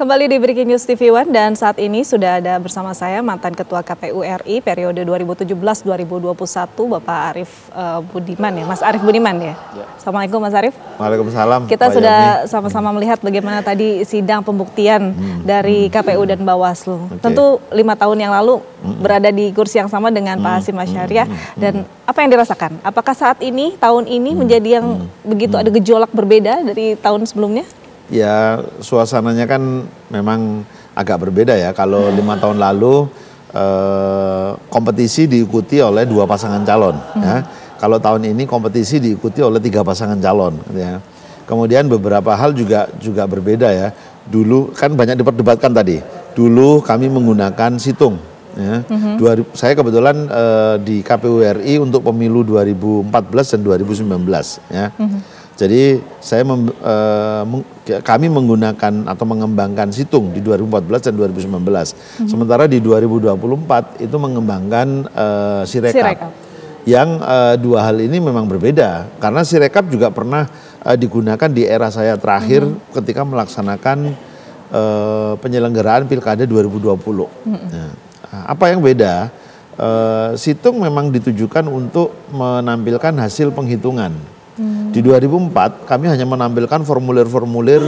Kembali di Breaking News TV One dan saat ini sudah ada bersama saya mantan Ketua KPU RI periode 2017-2021 Bapak Arief Budiman ya, Mas Arief Budiman ya. Assalamualaikum Mas Arief. Waalaikumsalam. Kita sudah sama-sama melihat bagaimana tadi sidang pembuktian dari KPU dan Bawaslu. Tentu 5 tahun yang lalu berada di kursi yang sama dengan Pak Hasyim Asyariah dan apa yang dirasakan? Apakah saat ini tahun ini menjadi yang begitu ada gejolak berbeda dari tahun sebelumnya? Ya, suasananya kan memang agak berbeda ya. Kalau 5 tahun lalu kompetisi diikuti oleh 2 pasangan calon. Ya. Kalau tahun ini kompetisi diikuti oleh 3 pasangan calon. Ya. Kemudian beberapa hal juga berbeda ya. Dulu kan banyak diperdebatkan tadi. Dulu kami menggunakan situng. Ya. Saya kebetulan di KPU RI untuk pemilu 2014 dan 2019. Ya. Jadi kami menggunakan atau mengembangkan situng di 2014 dan 2019. Sementara di 2024 itu mengembangkan Sirekap. Yang 2 hal ini memang berbeda. Karena Sirekap juga pernah digunakan di era saya terakhir ketika melaksanakan penyelenggaraan Pilkada 2020. Nah, apa yang beda? Situng memang ditujukan untuk menampilkan hasil penghitungan. Di 2004 kami hanya menampilkan formulir-formulir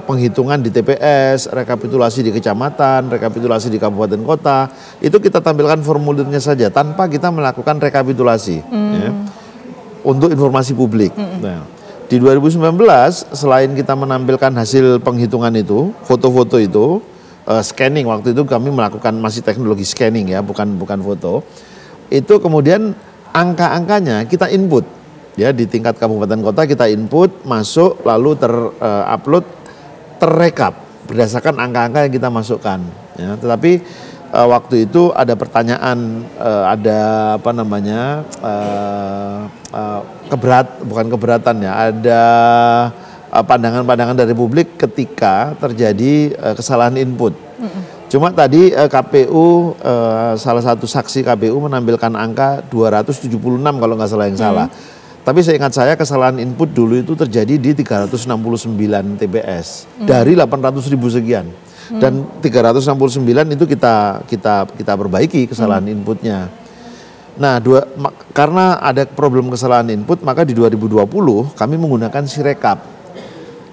penghitungan di TPS, rekapitulasi di kecamatan, rekapitulasi di kabupaten kota. Itu kita tampilkan formulirnya saja tanpa kita melakukan rekapitulasi ya, untuk informasi publik. Nah, di 2019 selain kita menampilkan hasil penghitungan itu, foto-foto itu, scanning, waktu itu kami melakukan masih teknologi scanning ya, bukan foto. Itu kemudian angka-angkanya kita input. Ya, di tingkat kabupaten kota kita input, masuk, lalu terupload, terrekap berdasarkan angka-angka yang kita masukkan. Ya, tetapi waktu itu ada pertanyaan, ada apa namanya, bukan keberatan ya, ada pandangan-pandangan dari publik ketika terjadi kesalahan input. Cuma tadi KPU, salah satu saksi KPU menampilkan angka 276 kalau nggak salah yang salah. Tapi seingat saya kesalahan input dulu itu terjadi di 369 TPS dari 800.000 sekian. Dan 369 itu kita perbaiki kesalahan inputnya. Nah, karena ada problem kesalahan input, maka di 2020 kami menggunakan Sirekap.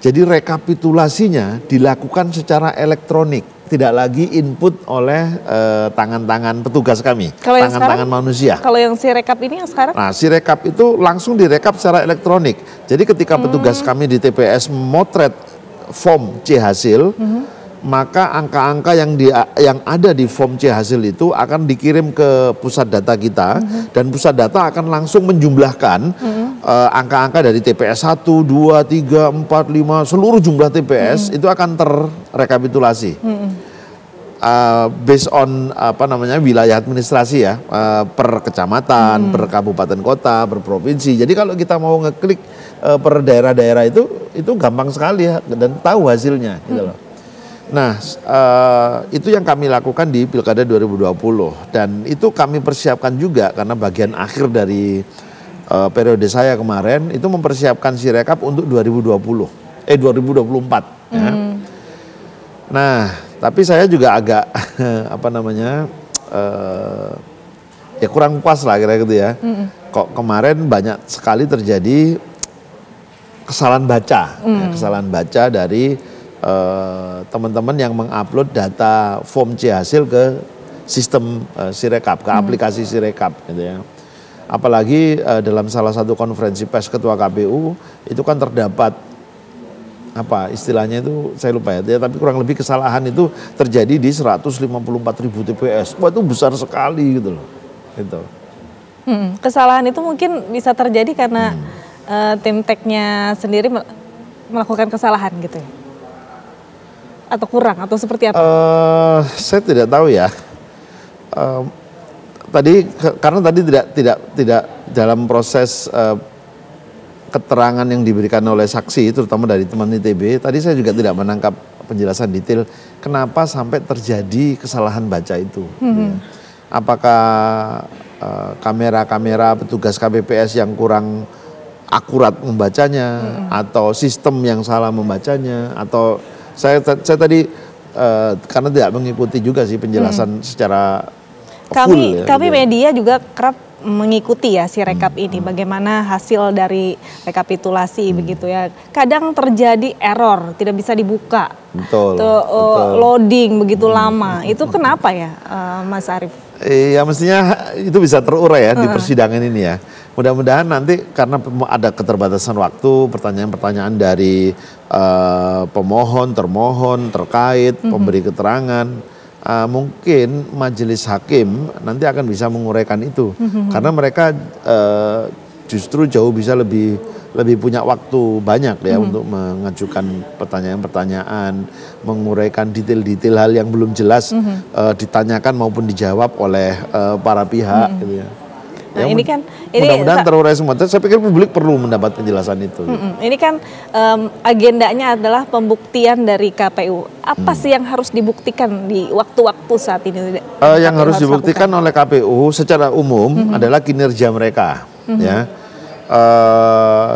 Jadi rekapitulasinya dilakukan secara elektronik. Tidak lagi input oleh tangan-tangan petugas kami, tangan-tangan manusia. Kalau yang Sirekap ini yang sekarang? Nah, Sirekap itu langsung direkap secara elektronik. Jadi ketika petugas kami di TPS memotret form C hasil, maka angka-angka yang ada di form C hasil itu akan dikirim ke pusat data kita, dan pusat data akan langsung menjumlahkan angka-angka dari TPS 1, 2, 3, 4, 5, seluruh jumlah TPS itu akan terrekapitulasi. Based on wilayah administrasi ya, per kecamatan, per kabupaten kota, per provinsi. Jadi kalau kita mau ngeklik per daerah-daerah itu gampang sekali ya, dan tahu hasilnya gitu loh. Nah, itu yang kami lakukan di Pilkada 2020, dan itu kami persiapkan juga karena bagian akhir dari periode saya kemarin itu mempersiapkan Sirekap untuk 2024 ya. Nah, tapi saya juga agak ya kurang puas lah kira-kira gitu ya. Kok kemarin banyak sekali terjadi kesalahan baca, kesalahan baca dari teman-teman yang mengupload data form C hasil ke sistem Sirekap, ke aplikasi Sirekap gitu ya. Apalagi dalam salah satu konferensi pers Ketua KPU itu kan terdapat apa istilahnya itu saya lupa ya, tapi kurang lebih kesalahan itu terjadi di 154.000 TPS. Wah, itu besar sekali gitu loh. Gitu. Kesalahan itu mungkin bisa terjadi karena tim teknya sendiri melakukan kesalahan gitu ya? Atau kurang atau seperti apa? Saya tidak tahu ya. Karena tadi tidak dalam proses keterangan yang diberikan oleh saksi, terutama dari teman ITB, tadi saya juga tidak menangkap penjelasan detail kenapa sampai terjadi kesalahan baca itu. Apakah kamera-kamera petugas KPPS yang kurang akurat membacanya, atau sistem yang salah membacanya, atau Saya tadi karena tidak mengikuti juga sih penjelasan secara full. Kami media juga kerap mengikuti ya si rekap ini, bagaimana hasil dari rekapitulasi begitu ya. Kadang terjadi error, tidak bisa dibuka. Betul. Loading begitu lama. Itu kenapa ya, Mas Arief? Ya mestinya itu bisa terurai ya di persidangan ini ya. Mudah-mudahan nanti karena ada keterbatasan waktu, pertanyaan-pertanyaan dari pemohon, termohon, terkait, pemberi keterangan, mungkin majelis hakim nanti akan bisa menguraikan itu. Karena mereka justru jauh bisa lebih punya waktu banyak ya untuk mengajukan pertanyaan-pertanyaan, menguraikan detail-detail hal yang belum jelas ditanyakan maupun dijawab oleh para pihak gitu ya. Nah, ya, ini kan mudah-mudahan terurai semua. Saya pikir publik perlu mendapat penjelasan itu. Ini kan agendanya adalah pembuktian dari KPU. Apa sih yang harus dibuktikan di waktu-waktu saat ini? Yang harus dibuktikan oleh KPU secara umum adalah kinerja mereka, ya.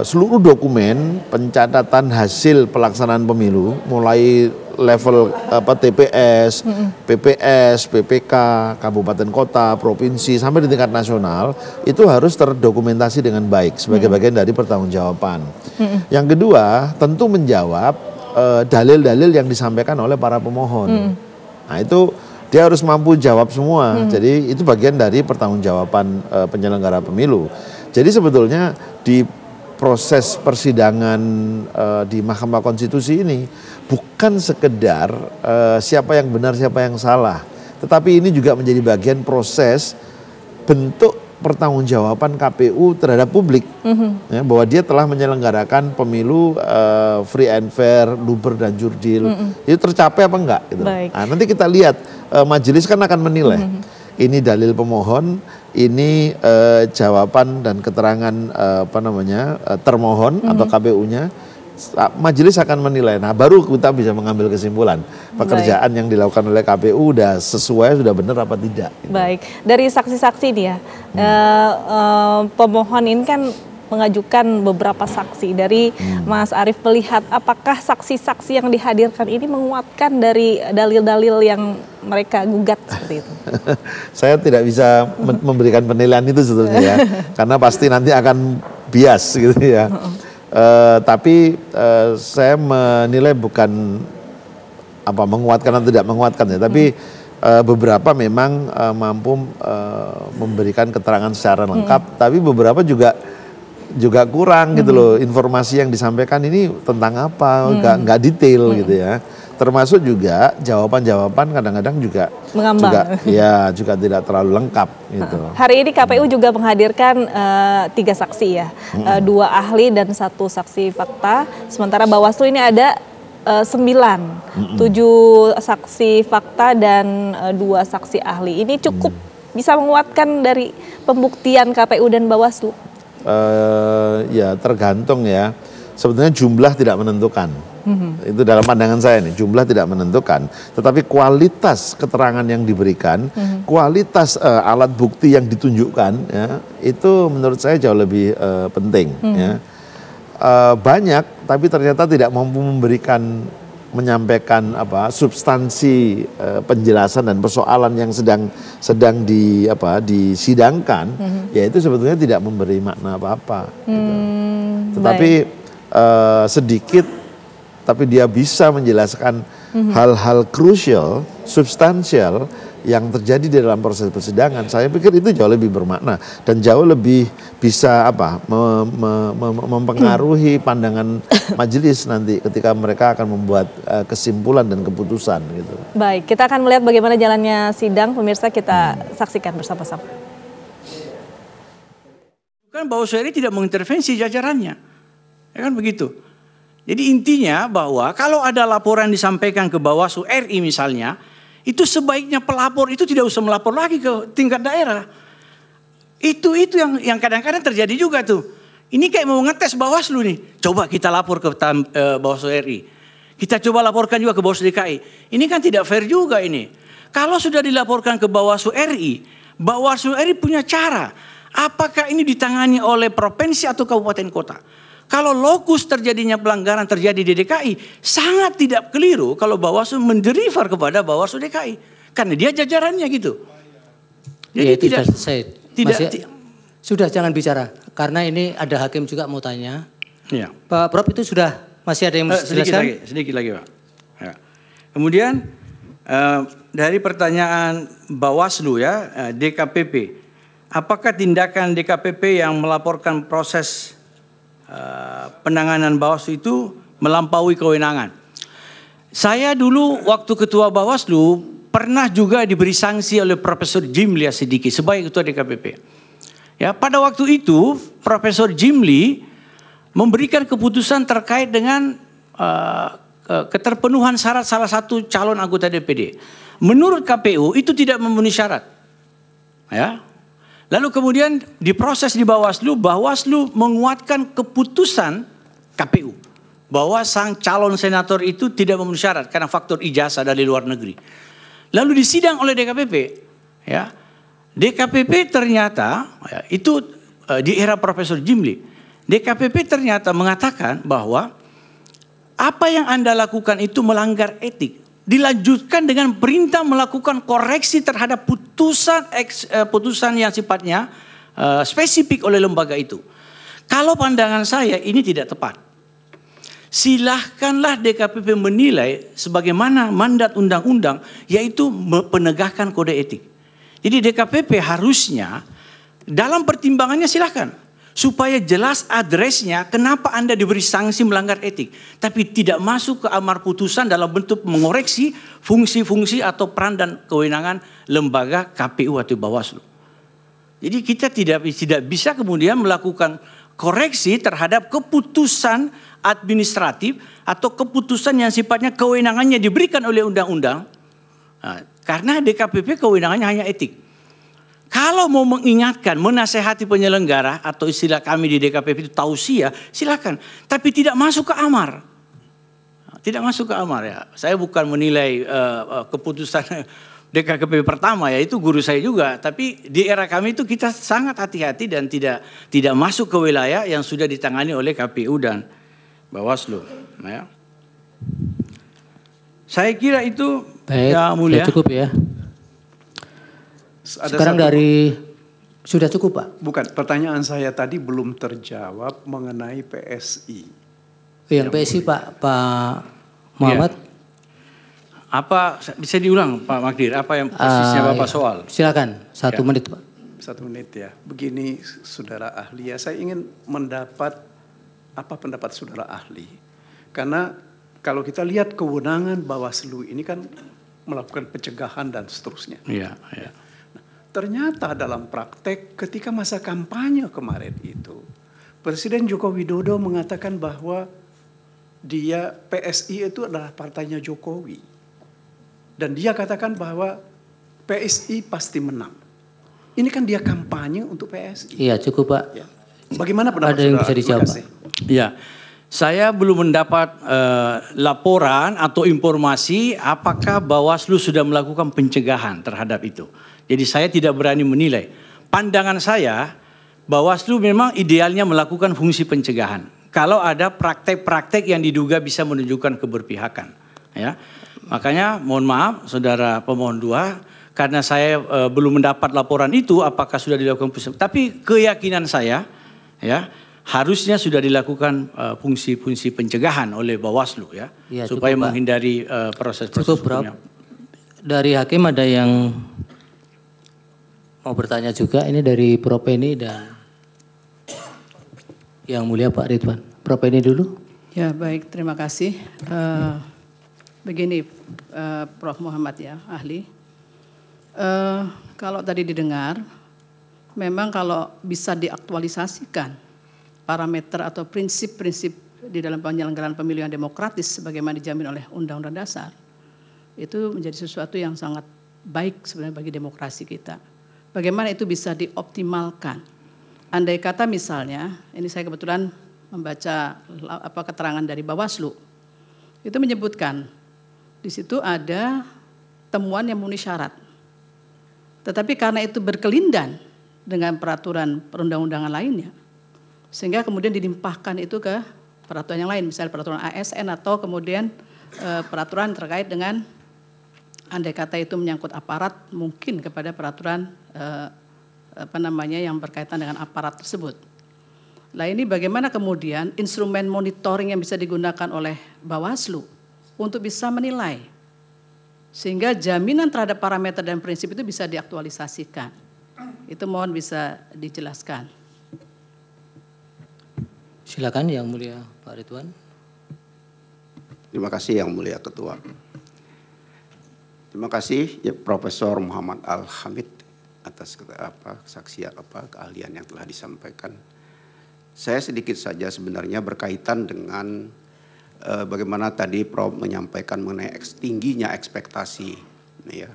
Seluruh dokumen pencatatan hasil pelaksanaan pemilu, mulai level TPS, PPS, PPK, kabupaten kota, provinsi sampai di tingkat nasional itu harus terdokumentasi dengan baik sebagai bagian dari pertanggungjawaban. Yang kedua, tentu menjawab dalil-dalil yang disampaikan oleh para pemohon. Nah, itu dia harus mampu jawab semua. Jadi itu bagian dari pertanggungjawaban penyelenggara pemilu. Jadi sebetulnya di proses persidangan di Mahkamah Konstitusi ini bukan sekedar siapa yang benar siapa yang salah, tetapi ini juga menjadi bagian proses bentuk pertanggungjawaban KPU terhadap publik, ya, bahwa dia telah menyelenggarakan pemilu free and fair, luber dan jurdil. Itu tercapai apa enggak? Gitu. Nah, nanti kita lihat majelis kan akan menilai. Ini dalil pemohon, ini jawaban dan keterangan termohon atau KPU-nya. Majelis akan menilai. Nah, baru kita bisa mengambil kesimpulan pekerjaan yang dilakukan oleh KPU udah sesuai, sudah benar apa tidak. Gitu. Baik, dari saksi-saksi dia, pemohon ini kan mengajukan beberapa saksi. Dari Mas Arief melihat, apakah saksi-saksi yang dihadirkan ini menguatkan dari dalil-dalil yang mereka gugat seperti itu? Saya tidak bisa memberikan penilaian itu sebetulnya ya, karena pasti nanti akan bias gitu ya. Tapi saya menilai bukan menguatkan atau tidak menguatkan ya, tapi beberapa memang mampu memberikan keterangan secara lengkap, tapi beberapa juga kurang gitu loh, informasi yang disampaikan ini tentang apa, nggak detail gitu ya. Termasuk juga jawaban-jawaban kadang-kadang juga juga tidak terlalu lengkap gitu. Hari ini KPU juga menghadirkan 3 saksi ya, 2 ahli dan 1 saksi fakta. Sementara Bawaslu ini ada 9, 7 saksi fakta dan 2 saksi ahli. Ini cukup bisa menguatkan dari pembuktian KPU dan Bawaslu. Ya tergantung ya. Sebetulnya jumlah tidak menentukan. Itu dalam pandangan saya nih, jumlah tidak menentukan, tetapi kualitas keterangan yang diberikan, kualitas alat bukti yang ditunjukkan, ya, itu menurut saya jauh lebih penting. Ya. Banyak, tapi ternyata tidak mampu menyampaikan substansi penjelasan dan persoalan yang sedang disidangkan, ya itu sebetulnya tidak memberi makna apa-apa. Gitu. Tetapi sedikit, tapi dia bisa menjelaskan hal-hal krusial, substansial yang terjadi di dalam proses persidangan. Saya pikir itu jauh lebih bermakna dan jauh lebih bisa mempengaruhi pandangan majelis nanti ketika mereka akan membuat kesimpulan dan keputusan gitu. Baik, kita akan melihat bagaimana jalannya sidang, pemirsa, kita saksikan bersama-sama. Kan Bawaslu RI tidak mengintervensi jajarannya, ya kan begitu. Jadi intinya bahwa kalau ada laporan disampaikan ke Bawaslu RI misalnya, itu sebaiknya pelapor itu tidak usah melapor lagi ke tingkat daerah. Itu yang kadang-kadang terjadi juga tuh. Ini kayak mau ngetes Bawaslu nih. Coba kita lapor ke Bawaslu RI. Kita coba laporkan juga ke Bawaslu DKI. Ini kan tidak fair juga ini. Kalau sudah dilaporkan ke Bawaslu RI punya cara. Apakah ini ditangani oleh provinsi atau kabupaten kota? kalau lokus terjadinya pelanggaran terjadi di DKI, sangat tidak keliru kalau Bawaslu menderivar kepada Bawaslu DKI. Karena dia jajarannya gitu. Jadi ya, tidak selesai. Sudah jangan bicara. Karena ini ada hakim juga mau tanya. Ya. Pak Prof itu sudah masih ada yang menjelaskan? Sedikit lagi Pak. Ya. Kemudian dari pertanyaan Bawaslu ya, DKPP. Apakah tindakan DKPP yang melaporkan proses penanganan Bawaslu itu melampaui kewenangan? Saya dulu waktu ketua Bawaslu pernah juga diberi sanksi oleh Profesor Jimli Asidiki sebagai ketua DKPP. Ya, pada waktu itu Profesor Jimli memberikan keputusan terkait dengan keterpenuhan syarat salah satu calon anggota DPD. Menurut KPU itu tidak memenuhi syarat. Ya. Lalu kemudian diproses di Bawaslu, Bawaslu menguatkan keputusan KPU bahwa sang calon senator itu tidak memenuhi syarat karena faktor ijazah dari luar negeri. Lalu disidang oleh DKPP, ya. DKPP ternyata ya, itu di era Profesor Jimli, DKPP ternyata mengatakan bahwa apa yang Anda lakukan itu melanggar etik. Dilanjutkan dengan perintah melakukan koreksi terhadap putusan yang sifatnya spesifik oleh lembaga itu. Kalau pandangan saya ini tidak tepat. Silahkanlah DKPP menilai sebagaimana mandat undang-undang, yaitu penegakan kode etik. Jadi DKPP harusnya dalam pertimbangannya silahkan. Supaya jelas adresnya kenapa Anda diberi sanksi melanggar etik. Tapi tidak masuk ke amar putusan dalam bentuk mengoreksi fungsi-fungsi atau peran dan kewenangan lembaga KPU atau Bawaslu. Jadi kita tidak bisa kemudian melakukan koreksi terhadap keputusan administratif atau keputusan yang sifatnya kewenangannya diberikan oleh undang-undang. Nah, karena DKPP kewenangannya hanya etik. Kalau mau mengingatkan, menasehati penyelenggara atau istilah kami di DKPP itu tausiah, silakan. Tapi tidak masuk ke amar. Tidak masuk ke amar ya. Saya bukan menilai keputusan DKPP pertama ya, itu guru saya juga. Tapi di era kami itu kita sangat hati-hati dan tidak masuk ke wilayah yang sudah ditangani oleh KPU dan Bawaslu. Ya. Saya kira itu baik, ya mulia. Cukup ya. Sekarang sudah cukup Pak? Bukan, pertanyaan saya tadi belum terjawab mengenai PSI. Yang PSI Pak Muhammad. Ya. Apa bisa diulang Pak Magdir? Apa yang persisnya Bapak soal? Silakan, 1 menit Pak. 1 menit ya. Begini saudara ahli ya, saya ingin mendapat apa pendapat saudara ahli. Karena kalau kita lihat kewenangan Bawaslu ini kan melakukan pencegahan dan seterusnya. Iya, iya. Ternyata dalam praktek ketika masa kampanye kemarin itu, Presiden Joko Widodo mengatakan bahwa dia PSI itu adalah partainya Jokowi. Dan dia katakan bahwa PSI pasti menang. Ini kan dia kampanye untuk PSI. Iya cukup Pak. Ya. Bagaimana pendapat ada yang bisa dijawab Pak? Iya. Saya belum mendapat laporan atau informasi apakah Bawaslu sudah melakukan pencegahan terhadap itu. Jadi saya tidak berani menilai. Pandangan saya, Bawaslu memang idealnya melakukan fungsi pencegahan. Kalau ada praktek-praktek yang diduga bisa menunjukkan keberpihakan. Ya. Makanya mohon maaf saudara pemohon 2, karena saya belum mendapat laporan itu apakah sudah dilakukan fungsi. Tapi keyakinan saya ya harusnya sudah dilakukan fungsi-fungsi pencegahan oleh Bawaslu ya, supaya cukup, menghindari proses-proses hukumnya. Dari hakim ada yang mau bertanya juga, ini dari Prof Eni dan yang mulia Pak Ridwan. Prof Eni dulu. Ya baik, terima kasih. Begini Prof Muhammad ya, ahli. Kalau tadi didengar, memang kalau bisa diaktualisasikan parameter atau prinsip-prinsip di dalam penyelenggaraan pemilu yang demokratis sebagaimana dijamin oleh Undang-Undang Dasar, itu menjadi sesuatu yang sangat baik sebenarnya bagi demokrasi kita. Bagaimana itu bisa dioptimalkan? Andai kata misalnya, ini saya kebetulan membaca keterangan dari Bawaslu, itu menyebutkan di situ ada temuan yang memenuhi syarat. Tetapi karena itu berkelindan dengan peraturan perundang-undangan lainnya, Sehingga kemudian dilimpahkan itu ke peraturan yang lain, misalnya peraturan ASN atau kemudian peraturan terkait dengan andai kata itu menyangkut aparat, mungkin kepada peraturan yang berkaitan dengan aparat tersebut. Nah ini bagaimana kemudian instrumen monitoring yang bisa digunakan oleh Bawaslu untuk bisa menilai, sehingga jaminan terhadap parameter dan prinsip itu bisa diaktualisasikan. Itu mohon bisa dijelaskan. Silakan Yang Mulia Pak Ridwan. Terima kasih Yang Mulia Ketua. Terima kasih ya, Profesor Muhammad Al-Hamid atas keahlian yang telah disampaikan. Saya sedikit saja sebenarnya berkaitan dengan bagaimana tadi Prof menyampaikan mengenai tingginya ekspektasi ya,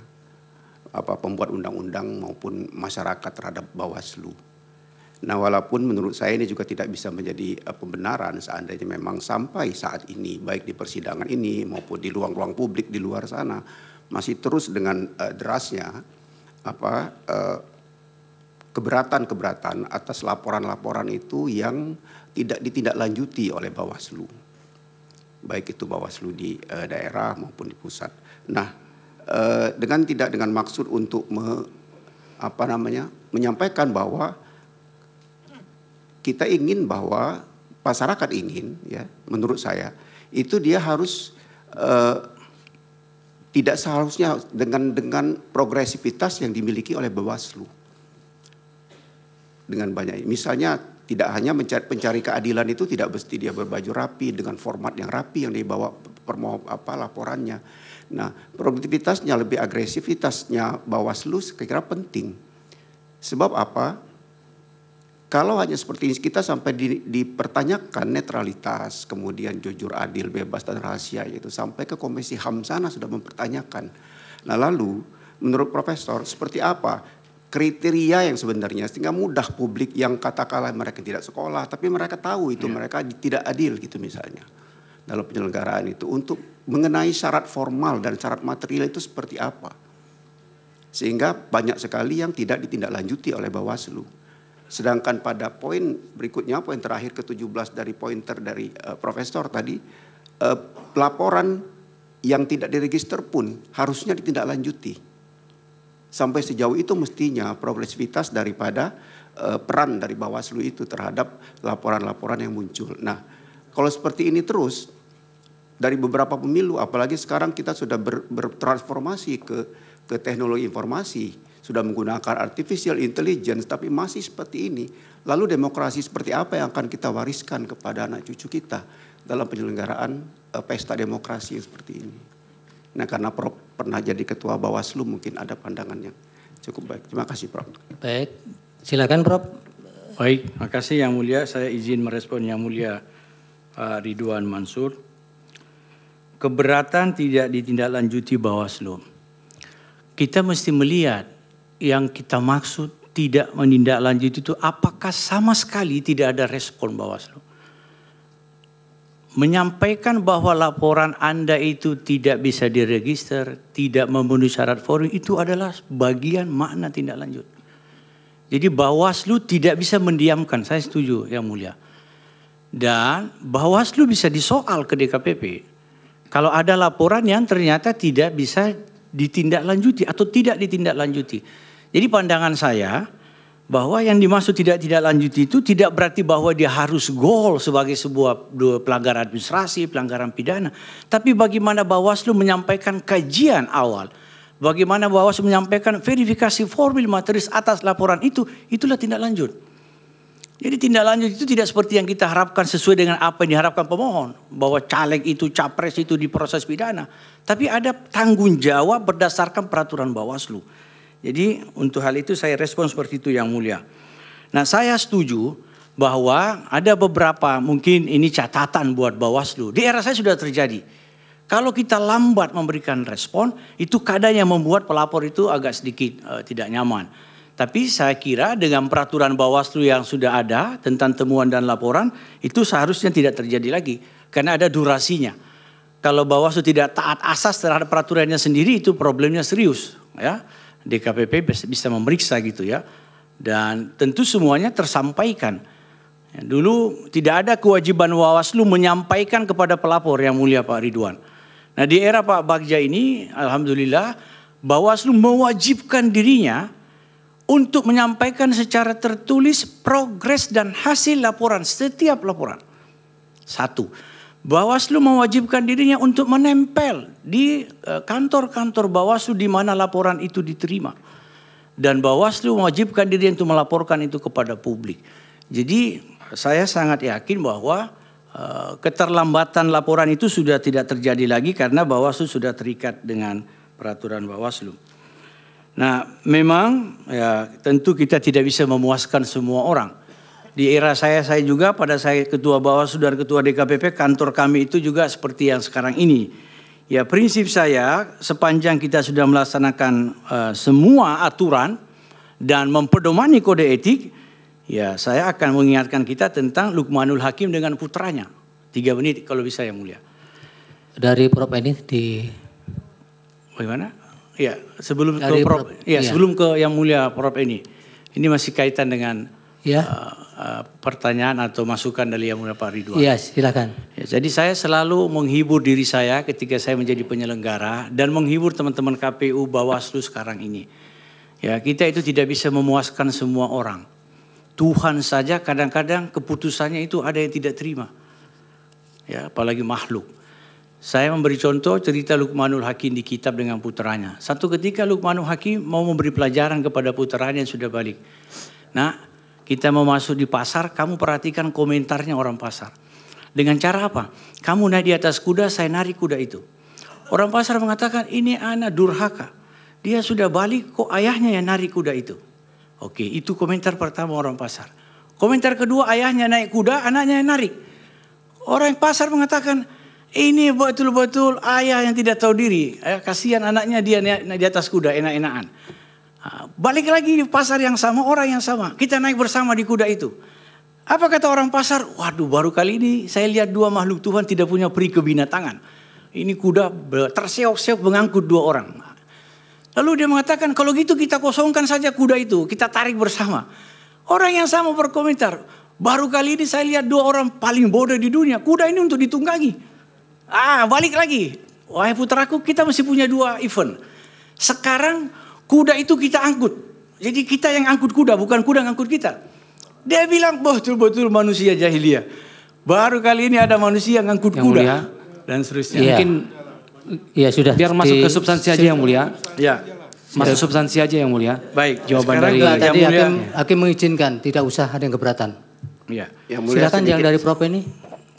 pembuat undang-undang maupun masyarakat terhadap Bawaslu. Nah walaupun menurut saya ini juga tidak bisa menjadi pembenaran seandainya memang sampai saat ini baik di persidangan ini maupun di ruang-ruang publik di luar sana masih terus dengan derasnya keberatan-keberatan atas laporan-laporan itu yang tidak ditindaklanjuti oleh Bawaslu. Baik itu Bawaslu di daerah maupun di pusat. Nah, dengan maksud untuk menyampaikan bahwa kita ingin bahwa masyarakat ingin ya menurut saya itu dia harus tidak seharusnya dengan progresivitas yang dimiliki oleh Bawaslu. Dengan banyak misalnya tidak hanya pencari keadilan itu tidak mesti dia berbaju rapi dengan format yang rapi yang dibawa laporannya. Nah, produktivitasnya lebih agresivitasnya Bawaslu saya kira penting. Sebab apa? Kalau hanya seperti ini kita sampai dipertanyakan netralitas, kemudian jujur, adil, bebas dan rahasia itu sampai ke Komisi HAM sana sudah mempertanyakan. Nah lalu menurut Profesor seperti apa kriteria yang sebenarnya sehingga mudah publik yang katakanlah mereka tidak sekolah tapi mereka tahu itu mereka tidak adil gitu misalnya dalam penyelenggaraan itu untuk mengenai syarat formal dan syarat material itu seperti apa. Sehingga banyak sekali yang tidak ditindaklanjuti oleh Bawaslu. Sedangkan pada poin berikutnya, poin terakhir ke-17 dari pointer dari Profesor tadi, laporan yang tidak diregister pun harusnya ditindaklanjuti. Sampai sejauh itu mestinya progresivitas daripada peran dari Bawaslu itu terhadap laporan-laporan yang muncul. Nah, kalau seperti ini terus, dari beberapa pemilu, apalagi sekarang kita sudah bertransformasi ke teknologi informasi, sudah menggunakan artificial intelligence, tapi masih seperti ini. Lalu demokrasi seperti apa yang akan kita wariskan kepada anak cucu kita dalam penyelenggaraan pesta demokrasi seperti ini. Nah karena Prof pernah jadi ketua Bawaslu mungkin ada pandangan yang cukup baik. Terima kasih Prof. Baik, silakan Prof. Baik, terima kasih Yang Mulia. Saya izin merespon Yang Mulia Ridwan Mansur. Keberatan tidak ditindaklanjuti Bawaslu. Kita mesti melihat yang kita maksud tidak menindaklanjuti itu apakah sama sekali tidak ada respon Bawaslu. Menyampaikan bahwa laporan Anda itu tidak bisa diregister, tidak memenuhi syarat forum itu adalah bagian makna tindak lanjut. Jadi Bawaslu tidak bisa mendiamkan, saya setuju Yang Mulia. Dan Bawaslu bisa disoal ke DKPP kalau ada laporan yang ternyata tidak bisa ditindaklanjuti atau tidak ditindaklanjuti. Jadi pandangan saya bahwa yang dimaksud tidak lanjuti itu tidak berarti bahwa dia harus gol sebagai sebuah pelanggaran administrasi, pelanggaran pidana. Tapi bagaimana Bawaslu menyampaikan kajian awal, bagaimana Bawaslu menyampaikan verifikasi formil materis atas laporan itu, itulah tindak lanjut. Jadi tindak lanjut itu tidak seperti yang kita harapkan sesuai dengan apa yang diharapkan pemohon. Bahwa caleg itu, capres itu diproses pidana. Tapi ada tanggung jawab berdasarkan peraturan Bawaslu. Jadi untuk hal itu saya respon seperti itu Yang Mulia. Nah saya setuju bahwa ada beberapa mungkin ini catatan buat Bawaslu. Di era saya sudah terjadi. Kalau kita lambat memberikan respon itu kadang yang membuat pelapor itu agak sedikit tidak nyaman. Tapi saya kira dengan peraturan Bawaslu yang sudah ada tentang temuan dan laporan itu seharusnya tidak terjadi lagi. Karena ada durasinya. Kalau Bawaslu tidak taat asas terhadap peraturannya sendiri itu problemnya serius. Ya. DKPP bisa memeriksa gitu ya. Dan tentu semuanya tersampaikan. Dulu tidak ada kewajiban Bawaslu menyampaikan kepada pelapor yang mulia Pak Ridwan. Nah di era Pak Bagja ini alhamdulillah Bawaslu mewajibkan dirinya untuk menyampaikan secara tertulis progres dan hasil laporan setiap laporan. Satu, Bawaslu mewajibkan dirinya untuk menempel di kantor-kantor Bawaslu di mana laporan itu diterima. Dan Bawaslu mewajibkan diri untuk melaporkan itu kepada publik. Jadi saya sangat yakin bahwa keterlambatan laporan itu sudah tidak terjadi lagi karena Bawaslu sudah terikat dengan peraturan Bawaslu. Nah memang ya tentu kita tidak bisa memuaskan semua orang. Di era saya juga pada saya ketua Bawaslu dan ketua DKPP kantor kami itu juga seperti yang sekarang ini. Ya prinsip saya sepanjang kita sudah melaksanakan semua aturan dan mempedomani kode etik, ya saya akan mengingatkan kita tentang Lukmanul Hakim dengan putranya. 3 menit kalau bisa yang mulia. Dari Prof Eni di bagaimana? Ya sebelum ke Prof, ya sebelum ke yang mulia Prof Eni. Ini masih kaitan dengan pertanyaan atau masukan dari yang mulia Pak Ridwan. Iya silakan. Ya, jadi saya selalu menghibur diri saya ketika saya menjadi penyelenggara dan menghibur teman-teman KPU Bawaslu sekarang ini. Ya kita itu tidak bisa memuaskan semua orang. Tuhan saja kadang-kadang keputusannya itu ada yang tidak terima. Ya apalagi makhluk. Saya memberi contoh cerita Lukmanul Hakim di kitab dengan putranya. Satu ketika Lukmanul Hakim mau memberi pelajaran kepada putranya yang sudah balik. Nah kita mau masuk di pasar, kamu perhatikan komentarnya orang pasar. Dengan cara apa? Kamu naik di atas kuda, saya narik kuda itu. Orang pasar mengatakan, ini anak durhaka. Dia sudah balik, kok ayahnya yang narik kuda itu. Oke, itu komentar pertama orang pasar. Komentar kedua, ayahnya naik kuda, anaknya yang narik. Orang pasar mengatakan, ini betul-betul ayah yang tidak tahu diri. Kasihan anaknya dia naik di atas kuda, enak-enakan. Balik lagi di pasar yang sama, orang yang sama. Kita naik bersama di kuda itu. Apa kata orang pasar? Waduh baru kali ini saya lihat 2 makhluk Tuhan tidak punya peri kebinatangan. Ini kuda terseok-seok mengangkut 2 orang. Lalu dia mengatakan kalau gitu kita kosongkan saja kuda itu. Kita tarik bersama. Orang yang sama berkomentar. Baru kali ini saya lihat 2 orang paling bodoh di dunia. Kuda ini untuk ditunggangi. Balik lagi. Wahai putraku kita masih punya 2 event. Sekarang kuda itu kita angkut. Jadi kita yang angkut kuda, bukan kuda yang angkut kita. Dia bilang, betul-betul manusia jahiliyah. Baru kali ini ada manusia yang angkut kuda. Mulia. Dan seterusnya. Ya. Mungkin ya sudah. Biar masuk ke substansi aja yang mulia. Ya. Masuk substansi aja yang mulia. Baik. Jawaban dari tadi hakim mengizinkan, tidak usah ada yang keberatan. Ya. Silakan yang dari Prof Eni.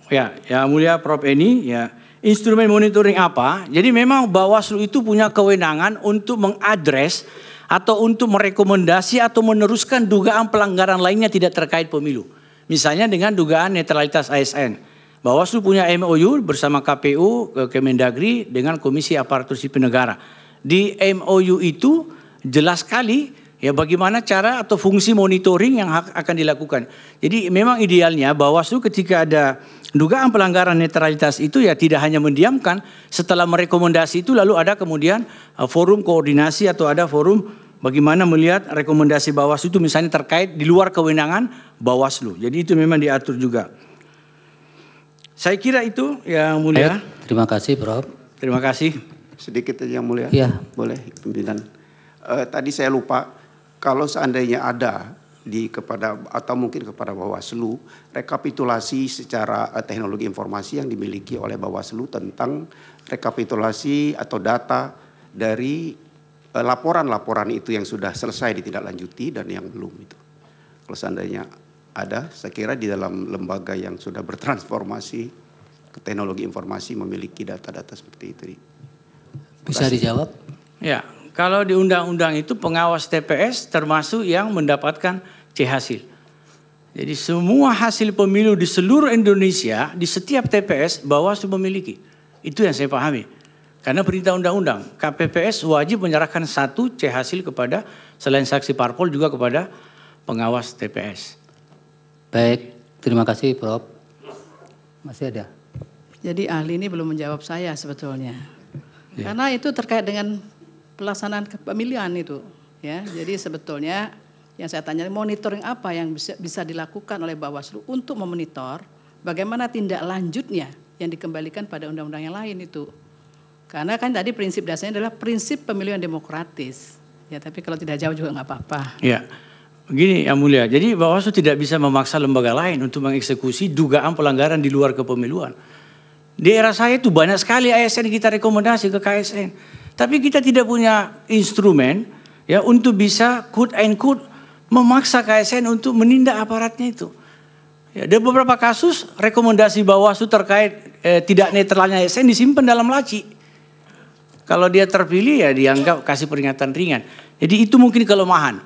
Ya, yang mulia Prof Eni, ya. Instrumen monitoring apa? Jadi memang Bawaslu itu punya kewenangan untuk mengadres atau untuk merekomendasi atau meneruskan dugaan pelanggaran lainnya tidak terkait pemilu. Misalnya dengan dugaan netralitas ASN. Bawaslu punya MOU bersama KPU, Kemendagri dengan Komisi Aparatur Sipil Negara. Di MOU itu jelas sekali ya bagaimana cara atau fungsi monitoring yang akan dilakukan. Jadi memang idealnya Bawaslu ketika ada dugaan pelanggaran netralitas itu ya tidak hanya mendiamkan, setelah merekomendasi itu lalu ada kemudian forum koordinasi atau ada forum bagaimana melihat rekomendasi Bawaslu itu misalnya terkait di luar kewenangan Bawaslu. Jadi itu memang diatur juga. Saya kira itu yang mulia. Terima kasih Prof. Terima kasih. Sedikit aja yang mulia. Ya. Boleh pimpinan. Tadi saya lupa kalau seandainya ada kepada atau mungkin kepada Bawaslu rekapitulasi secara teknologi informasi yang dimiliki oleh Bawaslu tentang rekapitulasi atau data dari laporan-laporan itu yang sudah selesai ditindaklanjuti dan yang belum itu. Kalau seandainya ada, saya kira di dalam lembaga yang sudah bertransformasi ke teknologi informasi memiliki data-data seperti itu. Bisa dijawab? Ya, kalau di undang-undang itu pengawas TPS termasuk yang mendapatkan C hasil. Jadi semua hasil pemilu di seluruh Indonesia di setiap TPS Bawaslu memiliki. Itu yang saya pahami. Karena perintah undang-undang KPPS wajib menyerahkan 1 C hasil kepada selain saksi parpol juga kepada pengawas TPS. Baik, terima kasih Prof. Masih ada. Jadi ahli ini belum menjawab saya sebetulnya. Ya. Karena itu terkait dengan pelaksanaan kepemilian itu, ya. Jadi sebetulnya Yang saya tanya, monitoring apa yang bisa dilakukan oleh Bawaslu untuk memonitor bagaimana tindak lanjutnya yang dikembalikan pada undang-undang yang lain itu. Karena kan tadi prinsip dasarnya adalah prinsip pemilu yang demokratis. Ya, tapi kalau tidak jauh juga nggak apa-apa. Ya, begini Yang Mulia. Jadi Bawaslu tidak bisa memaksa lembaga lain untuk mengeksekusi dugaan pelanggaran di luar kepemiluan. Di era saya itu banyak sekali ASN kita rekomendasi ke KSN. Tapi kita tidak punya instrumen ya untuk bisa quote and quote memaksa KSN untuk menindak aparatnya itu. Ya, ada beberapa kasus rekomendasi Bawaslu terkait tidak netralnya ASN disimpan dalam laci. Kalau dia terpilih ya dianggap kasih peringatan ringan. Jadi itu mungkin kelemahan.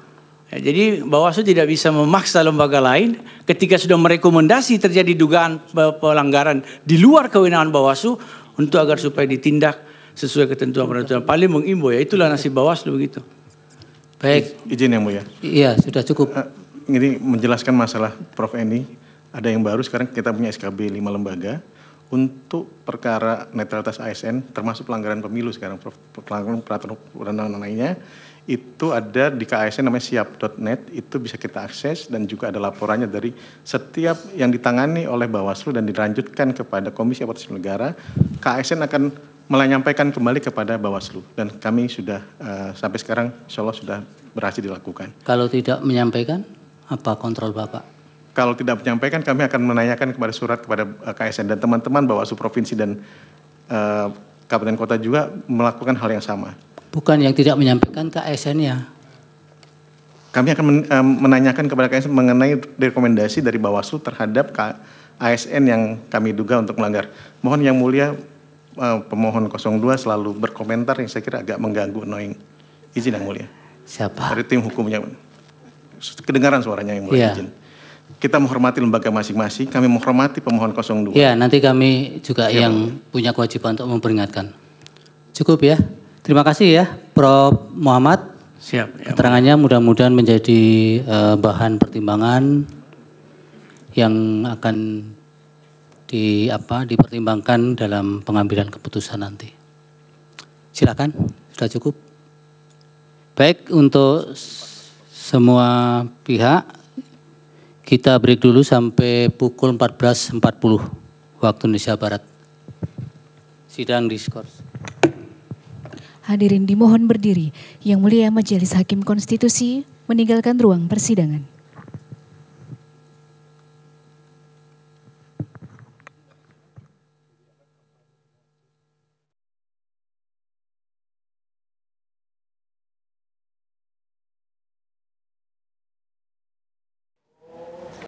Ya, jadi Bawaslu tidak bisa memaksa lembaga lain ketika sudah merekomendasi terjadi dugaan pelanggaran di luar kewenangan Bawaslu untuk agar supaya ditindak sesuai ketentuan peraturan. Paling mengimbau ya itulah nasib Bawaslu begitu. Baik, izin Yang Mulia. Iya, sudah cukup. Ini menjelaskan masalah Prof Eni. Ada yang baru sekarang kita punya SKB 5 lembaga untuk perkara netralitas ASN termasuk pelanggaran pemilu sekarang Prof. Pelanggaran peraturan perundang-undangan lainnya itu ada di KASN namanya siap.net, itu bisa kita akses dan juga ada laporannya dari setiap yang ditangani oleh Bawaslu dan dilanjutkan kepada Komisi Aparatur Negara. KASN akan menyampaikan kembali kepada Bawaslu dan kami sudah sampai sekarang insya Allah sudah berhasil dilakukan. Kalau tidak menyampaikan, apa kontrol Bapak? Kalau tidak menyampaikan kami akan menanyakan kepada surat kepada KASN dan teman-teman Bawaslu Provinsi dan Kabupaten Kota juga melakukan hal yang sama. Bukan yang tidak menyampaikan ke ASN-nya. Kami akan menanyakan kepada KASN mengenai rekomendasi dari Bawaslu terhadap ASN yang kami duga untuk melanggar. Mohon Yang Mulia pemohon 02 selalu berkomentar yang saya kira agak mengganggu, annoying. Izin Yang Mulia. Siapa? Dari tim hukumnya. Kedengaran suaranya Yang Mulia, ya. Izin. Kita menghormati lembaga masing-masing, kami menghormati pemohon 02. Ya, nanti kami juga yang punya kewajiban untuk memperingatkan. Cukup ya. Terima kasih ya, Prof. Muhammad. Siap. Ya, keterangannya mudah-mudahan menjadi bahan pertimbangan yang akan dipertimbangkan dalam pengambilan keputusan nanti. Silakan, sudah cukup. Baik, untuk semua pihak kita break dulu sampai pukul 14.40 waktu Indonesia Barat. Sidang diskors. Hadirin dimohon berdiri. Yang Mulia Majelis Hakim Konstitusi meninggalkan ruang persidangan.